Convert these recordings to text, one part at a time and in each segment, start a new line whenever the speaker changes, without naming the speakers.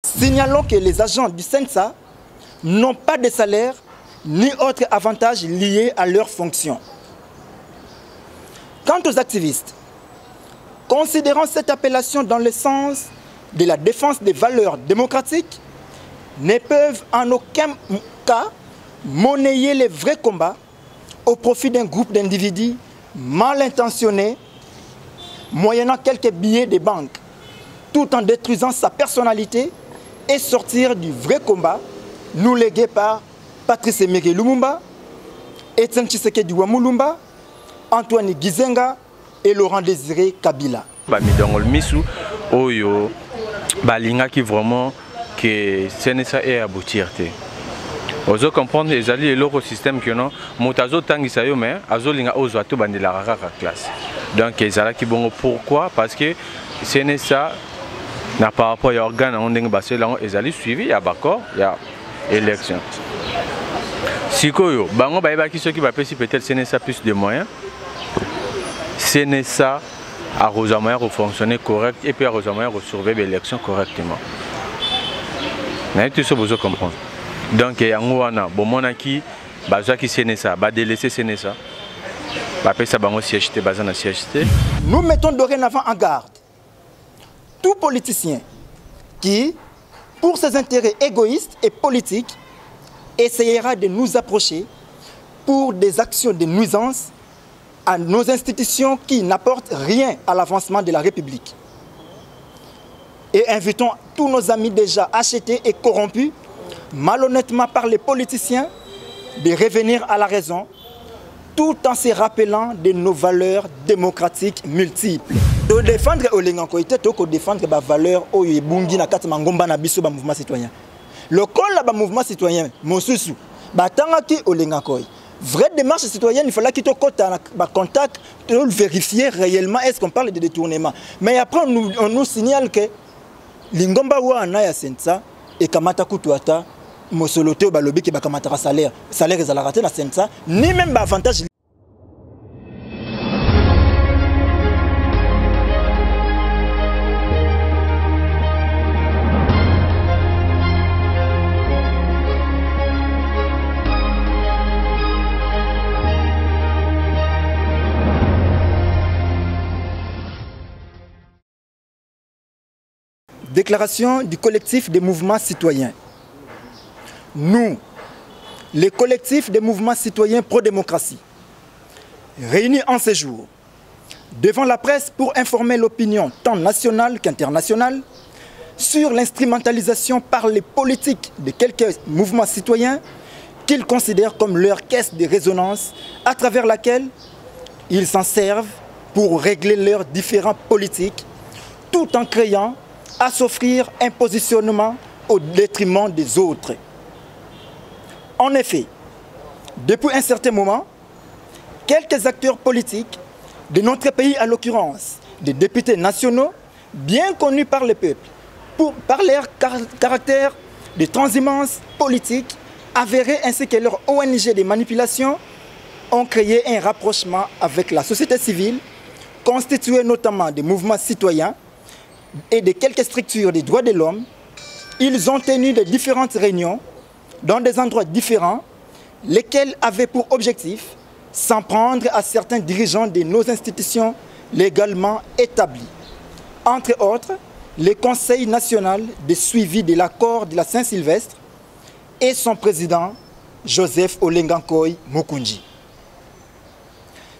Signalons que les agents du CENSA n'ont pas de salaire ni autres avantages liés à leur fonction. Quant aux activistes, considérant cette appellation dans le sens de la défense des valeurs démocratiques, ne peuvent en aucun cas monnayer les vrais combats au profit d'un groupe d'individus mal intentionnés, moyennant quelques billets de banque, tout en détruisant sa personnalité et sortir du vrai combat nous légué par Patrice Emery Lumumba, Etienne Tshisekedi Wamulumba, Antoine Gizenga et Laurent Désiré Kabila.
Midongol misu oyo balinga qui vraiment que CNSA est aboutir. Ozo comprendre les alliés le système que non motazo tangisa yo mais azolinga ozo atu bandela rara classe. Donc ezala ki bongo pourquoi parce que CNSA n'a pas rapport à organe on dingue basé là ezali suivi ya bako ya élection. Sikoyo bango ba ki ceux qui va pesi peut-être CNSA plus de moyens. CNSA a Rosamaya pour fonctionner correct et puis à Rosamaya pour surveiller l'élection correctement. Mais tout ça vous comprendre. Donc il y a un bon qui baza qui CNSA va délaisser CNSA. Va payer ça bango siège bazana siège.
Nous mettons dorénavant en garde tout politicien qui, pour ses intérêts égoïstes et politiques, essayera de nous approcher pour des actions de nuisance à nos institutions qui n'apportent rien à l'avancement de la République. Et invitons tous nos amis déjà achetés et corrompus, malhonnêtement par les politiciens, de revenir à la raison, tout en se rappelant de nos valeurs démocratiques multiples. De défendre Olenganko, il faut défendre les valeurs au Yebungi na katima ngomba na biso ba mouvement citoyen. Le col là ba mouvement citoyen, mosusu, ba tangaki Olenganko. Vraie démarche citoyenne, il fallait qu'il te contact, vérifier réellement est-ce qu'on parle de détournement. Mais après, on nous signale que l'ingomba wana ya sensa et kamata kutuata mosolote au balobi qui bakamata salaire est à la raté na sensa ni même avantage. Déclaration du collectif des mouvements citoyens. Nous, les collectifs des mouvements citoyens pro-démocratie, réunis en ce jour, devant la presse pour informer l'opinion tant nationale qu'internationale sur l'instrumentalisation par les politiques de quelques mouvements citoyens qu'ils considèrent comme leur caisse de résonance à travers laquelle ils s'en servent pour régler leurs différends politiques tout en créant à s'offrir un positionnement au détriment des autres. En effet, depuis un certain moment, quelques acteurs politiques de notre pays, à l'occurrence des députés nationaux, bien connus par le peuple, par leur caractère de transhumance politique avéré ainsi que leur ONG de manipulation, ont créé un rapprochement avec la société civile, constituée notamment des mouvements citoyens, et de quelques structures des droits de l'homme. Ils ont tenu de différentes réunions dans des endroits différents, lesquels avaient pour objectif s'en prendre à certains dirigeants de nos institutions légalement établies. Entre autres, le Conseil national de suivi de l'accord de la Saint-Sylvestre et son président, Joseph Olengankoy Mukunji.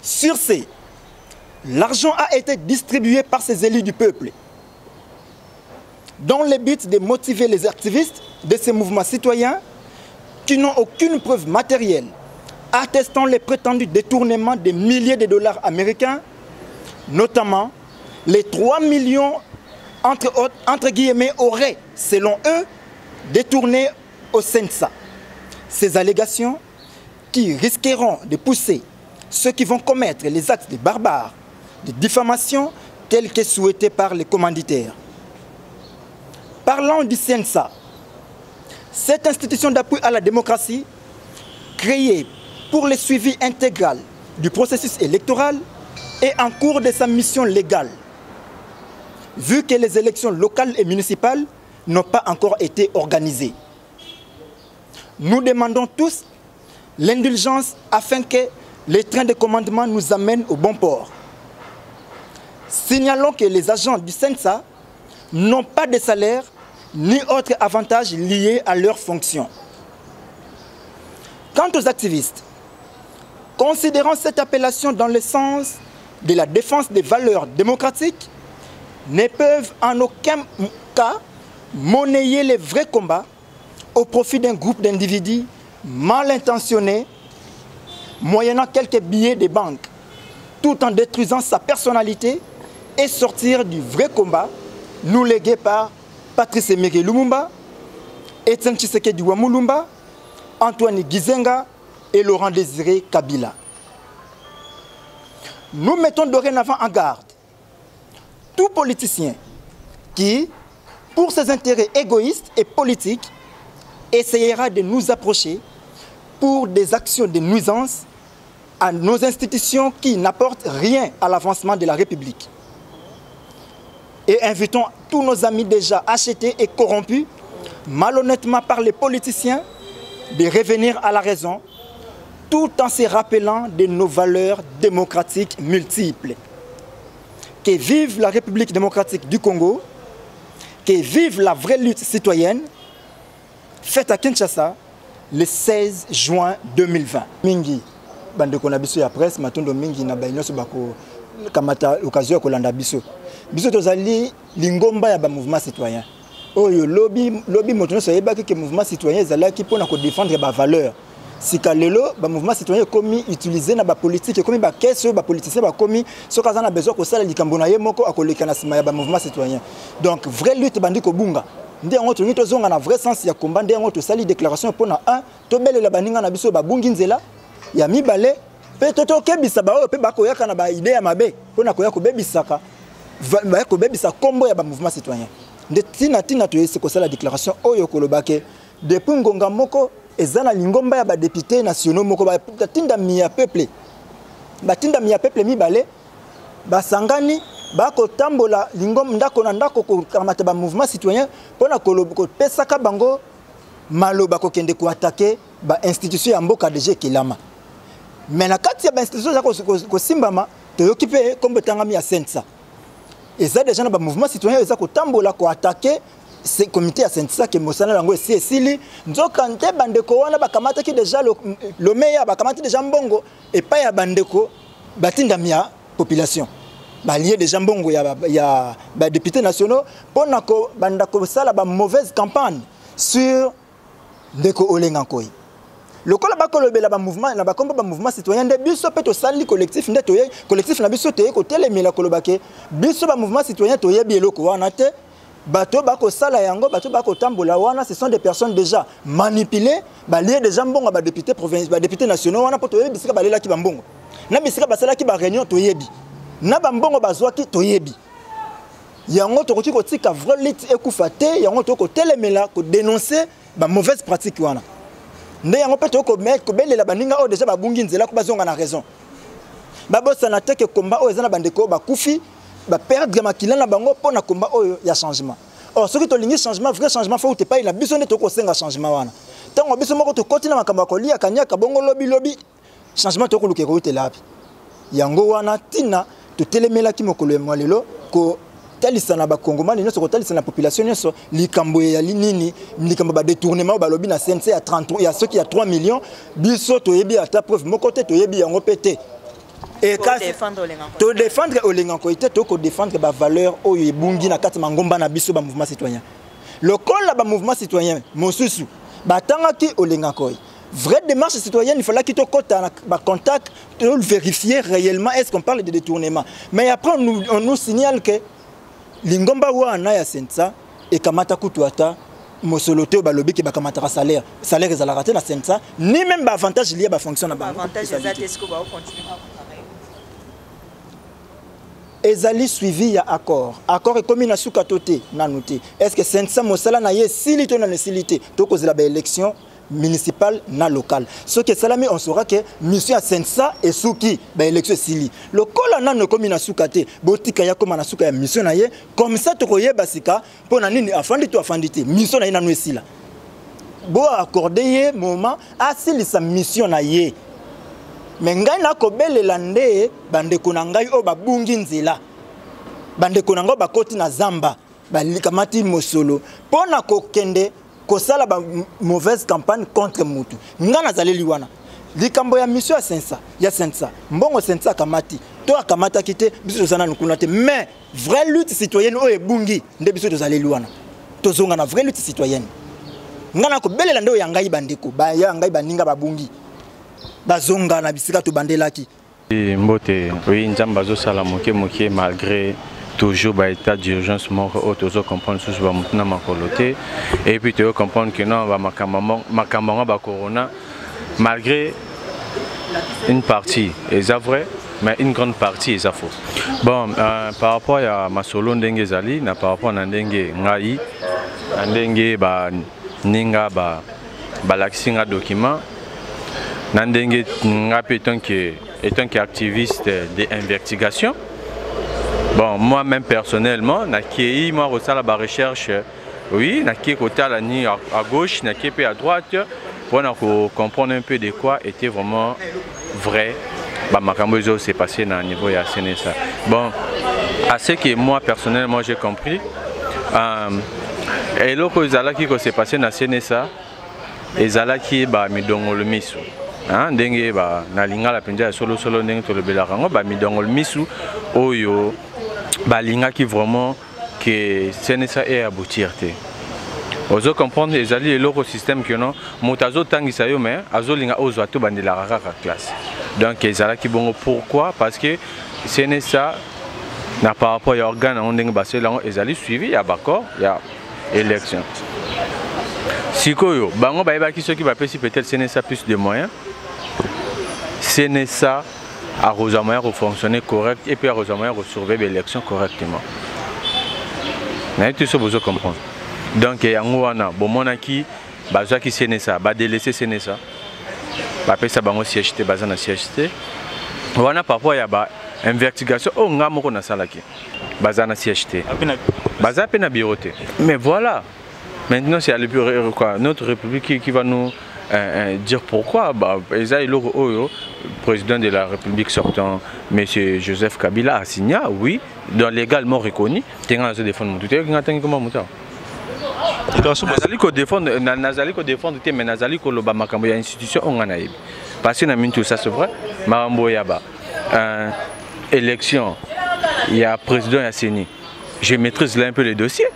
Sur ce, l'argent a été distribué par ces élus du peuple, dans le but de motiver les activistes de ces mouvements citoyens qui n'ont aucune preuve matérielle attestant les prétendus détournements de milliers de dollars américains, notamment les 3 millions entre guillemets auraient, selon eux, détourné au CENSA. Ces allégations qui risqueront de pousser ceux qui vont commettre les actes de barbares, de diffamation tels que souhaités par les commanditaires. Parlant du CENSA, cette institution d'appui à la démocratie, créée pour le suivi intégral du processus électoral, est en cours de sa mission légale. Vu que les élections locales et municipales n'ont pas encore été organisées. Nous demandons tous l'indulgence afin que les trains de commandement nous amènent au bon port. Signalons que les agents du CENSA n'ont pas de salaire ni autres avantages liés à leur fonction. Quant aux activistes, considérant cette appellation dans le sens de la défense des valeurs démocratiques, ne peuvent en aucun cas monnayer les vrais combats au profit d'un groupe d'individus mal intentionnés, moyennant quelques billets de banque, tout en détruisant sa personnalité et sortir du vrai combat nous légué par Patrice Emery Lumumba, Etienne Tshisekedi Wamulumba, Antoine Gizenga et Laurent Désiré Kabila. Nous mettons dorénavant en garde tout politicien qui, pour ses intérêts égoïstes et politiques, essayera de nous approcher pour des actions de nuisance à nos institutions qui n'apportent rien à l'avancement de la République. Et invitons tous nos amis déjà achetés et corrompus, malhonnêtement par les politiciens, de revenir à la raison, tout en se rappelant de nos valeurs démocratiques multiples. Que vive la République démocratique du Congo, que vive la vraie lutte citoyenne, faite à Kinshasa le 16 juin 2020. Mingi, bande konabiso ya presse, matondo mingi na bainyoso bako kamata occasion kolanda biso. Biso tozali lingomba ya ba mouvement citoyen. Oyo lobby motono so yebaki ke mouvement citoyen ezalaki pona ko défendre ba valeur. Sika lelo ba mouvement citoyen komi utiliser na ba politique komi ba keso ba politicien ba komi soka za na besoin ko sala likambo na ye moko akoleka na sima ya ba mouvement citoyen. Donc vraie lutte bandi ko bunga. Ndé ngoto ngito zonga na vrai sens ya combat ndé ngoto sali déclaration pona 1 tobelela baninga na biso ba bungi nzela ya mibale pe toto kebisa ba o pe ba koyaka na ba idée ya mabe pona koya ko bebisaka ba ko bebisa kombo ya ba mouvement citoyen. Ndé tina to yese ko sala déclaration oyo kolobake depuis ngonga moko ezana lingomba ya ba députés nationaux moko ba tinda mi ya peuple mibale ba sangani ba ko tambola lingom ndako na ndako ko kamata ba mouvement citoyen pona ko pesaka bango maloba ko kende ko attaquer ba institution ya mboka DG Kilama. Mais na kati ya ba institution za ko simbama to yokipe kombo tangami ya sensa. Eza déjà na ba mouvement citoyen eza ko tambola ko attaquer ce comité à Saint-Sa qui mosana lango esili nzoka nte bandeko wana bakamata ki déjà le meilleur bakamata déjà mbongo et pas ya bandeko batinda mia population balié déjà mbongo ya ba députés nationaux pona ko bandako sala ba mauvaise campagne sur ndeko Olenga Nkoyi lokola bakolobela ba mouvement na bakomba ba mouvement citoyen de biso peto sali collectif nde toye collectif na biso toye ko telemela kolobake biso ba mouvement citoyen toye bieloko wana te. Bato bako sala yango bato bako tambola wana ce sont des personnes déjà manipulées balié déjà mbongo ba députés provinciaux ba députés nationaux wana poto yebi bisika balela ki bambongo na bisika basala ki ba réunion to yebi na bambongo bazwa ki to yebi yango to ko tika vrai lit ekufa te yango to ko telemela ko dénoncer ba mauvaise pratique wana nde yango peto ko mettre ko belela baninga o déjà ba bungi nzela ko bazonga na raison ba bossa na teke combat o ezana bandeko ba kufi ba perdre makila na bango pona combat oyo ya changement. Or ce qui to lingi changement vrai changement faut te pas il a besoin de to ko senga changement wana. Tango biso moko to kotina makamba ko lia kanyaka bongo lobby changement to ko luke ko te lapi. Yango wana tina to telemela ki mokolo ya lelo ko talisa na ba kongomani nyonso ko talisa na population nyonso likambo ya linini likambo ba détournement ba lobby na CNC ya 33 ya ceux qui a 3 millions biso to yebi ata preuve moko te to yebi yango pété. Et to défendre Olenga Nkoyi te to ko défendre ba valeur oyo ebungi na kati mangomba na biso ba mouvement citoyen. Le col ba mouvement citoyen mosusu batanga ki Olenga Nkoyi. Vraie démarche citoyenne, il fallait qu'il te contact, vérifier réellement est-ce qu'on parle de détournement. Mais après on nous signale que lingomba wana ya sensa et kamata kutuata mosolote ba lobby ki ba kamata salaire ezalaka te na sensa ni même ba avantage lié ba fonction na ba
avantage est-ce que ba continuer à travailler.
Ezali suivi ya accord et comme na suka toté na noté est-ce que sensa mosala na ye silité na silité to kozela ba élection municipal na local. Ce que salami on saura que mission à Sensa et Souki ba élection sili. Le kola na no komi na sukate botika ya koma na suka ya mission na ye comme ça to koyeba sika pona nini afandi to afandite mission na ye na no esila. Bo accorder ye moment asili sa mission na ye. Mais ngai na kobelela nde bandeko na ngai o babungi nzela. Bandeko na ngai bakoti na zamba balikamati mosolo pona kokende kosala ba mauvaise campagne contre mutu. Ngana zaleli wana. Likambo ya mission ya Sensa. Mbongo Sensa kamati. To akamata kite biso zana nukunate mais vraie lutte citoyenne o ebungi nde biso tozaleli wana. Tozonga na vraie lutte citoyenne. Ngana ko belela ndo ya ngai bandeko ba ya ngai baninga babungi. Bazonga na bisika to bandelaki.
Mbote, oui, nzamba zo sala moke malgré toujours bah, état d'urgence mort auto comprendre sous va maintenant ma coloté et puis tu veux comprendre que non va ma ba corona malgré une partie est vrai mais une grande partie est faux. Bon par rapport à ma solo ndenge zali na par rapport à ndenge ngai ndenge ba ninga ba laxinga document ndenge ngapi étant que activiste d'investigation. Bon, moi-même personnellement, moi aussi la recherche, oui, côté à gauche, à droite, pour comprendre un peu de quoi était vraiment vrai. Ma cambozo s'est passé dans le niveau de la CNSA. Bon, à ce que moi personnellement j'ai compris, et là qui s'est passé dans la CNSA, et là qui me donne le miso. Ndenge na linga la penja solo ndenge to le belarango mi dongo le misu oyo balinga qui vraiment que CNSA est aboutir te ozo comprendre les alliés et leur système que non motazo tangisa yo mais azo linga ozo to bandela raka classe donc ezala ki bongo pourquoi parce que CNSA na par rapport à organe ndenge baselango ezali suivi ya baccord ya élection sikoyo bango bayeba ki ceux qui va peut-être CNSA plus de moyens CNSA a moyen de fonctionner correct et puis a moyen de surveiller l'élection correctement. Mais tout ça vous comprendre. Donc il y a un bon monaki, baza qui CNSA, ba délaisser CNSA, ba payer ça bango CHT, baza na CHT. Wana parfois il y a ba investigation, oh ngamo ko na salaki, baza na CHT, baza pena biroté. Mais voilà. Maintenant c'est notre République qui va nous dire pourquoi le président de la République sortant, M. Joseph Kabila, a signé, oui, dans légalement reconnu. Nazali ko défendre mais Nazali ko loba makambo ya institution ongana yebi. Parce que na mintu ça c'est vrai, makambo yaba élection, il y a président ya Séni. Je maîtrise là un peu les dossiers.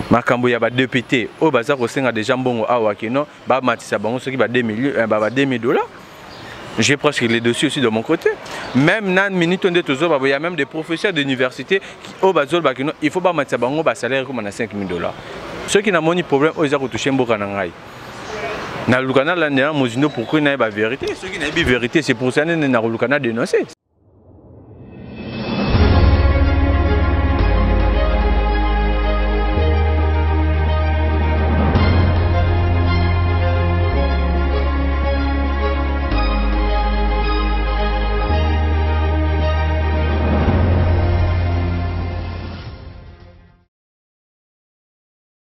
Makambo ya ba député au bazar ko senga déjà mbongo awa kino ba matisa bango soki ba 2000 $. J'ai presque les dossiers aussi de mon côté. Même nan minute on tozo ba il y a même des professeurs d'université qui au bazol ba kino il faut ba matisa bango ba salaire comme na $5 000. Ceux qui n'a moni problème aux ko toucher mboka na ngai. Na lukana la ndena mozindo pourquoi na ba vérité, ceux qui na bi vérité c'est pour ça na lukana dénoncer.